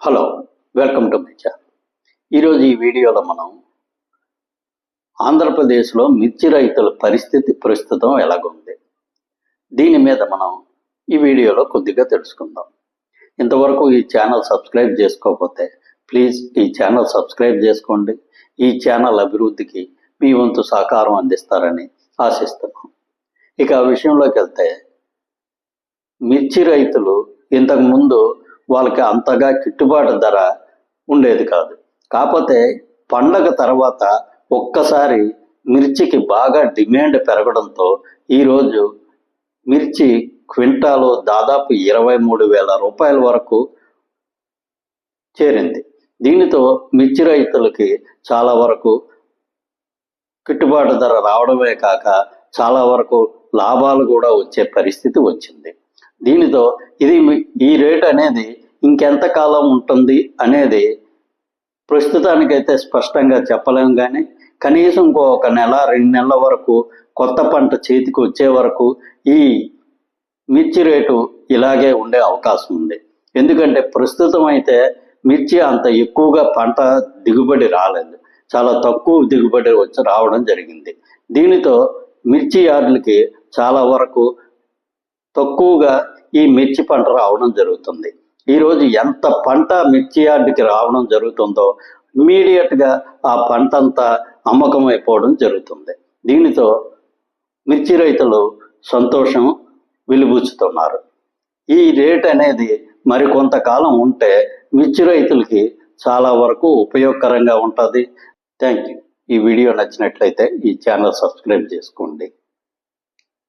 Hello, welcome to my channel. ఈరోజు ఈ వీడియోలో మనం ఆంధ్రప్రదేశ్లో మిర్చి రైతుల పరిస్థితి ప్రస్తుతం ఎలాగుంది, దీని మీద మనం ఈ వీడియోలో కొద్దిగా తెలుసుకుందాం. ఇంతవరకు ఈ ఛానల్ సబ్స్క్రైబ్ చేసుకోకపోతే ప్లీజ్ ఈ ఛానల్ సబ్స్క్రైబ్ చేసుకోండి. ఈ ఛానల్ అభివృద్ధికి మీ వంతు సహకారం అందిస్తారని ఆశిస్తున్నాం. ఇక ఆ విషయంలోకి వెళ్తే, మిర్చి రైతులు ఇంతకుముందు వాళ్ళకి అంతగా గిట్టుబాటు ధర ఉండేది కాదు. కాకపోతే పండగ తర్వాత ఒక్కసారి మిర్చికి బాగా డిమాండ్ పెరగడంతో ఈరోజు మిర్చి క్వింటాలు దాదాపు 23,000 రూపాయల వరకు చేరింది. దీనితో మిర్చి రైతులకి చాలా వరకు గిట్టుబాటు ధర రావడమే కాక చాలా వరకు లాభాలు కూడా వచ్చే పరిస్థితి వచ్చింది. దీనితో ఈ రేట్ అనేది ఇంకెంతకాలం ఉంటుంది అనేది ప్రస్తుతానికైతే స్పష్టంగా చెప్పలేం, కానీ కనీసం ఒక నెల 2 నెలల వరకు కొత్త పంట చేతికి వచ్చే వరకు ఈ మిర్చి రేటు ఇలాగే ఉండే అవకాశం ఉంది. ఎందుకంటే ప్రస్తుతం అయితే మిర్చి అంత ఎక్కువగా పంట దిగుబడి రాలేదు, చాలా తక్కువ దిగుబడి రావడం జరిగింది. దీనితో మిర్చి యార్డులకి చాలా వరకు తక్కువగా ఈ మిర్చి పంట రావడం జరుగుతుంది. ఈరోజు ఎంత పంట మిర్చి యార్డుకి రావడం జరుగుతుందో ఇమ్మీడియట్గా ఆ పంట అంతా అమ్మకం అయిపోవడం జరుగుతుంది. దీనితో మిర్చి రైతులు సంతోషం వెలిబుచ్చుతున్నారు. ఈ రేట్ అనేది మరికొంతకాలం ఉంటే మిర్చి రైతులకి చాలా వరకు ఉపయోగకరంగా ఉంటుంది. Thank you. ఈ వీడియో నచ్చినట్లయితే ఈ ఛానల్ సబ్స్క్రైబ్ చేసుకోండి.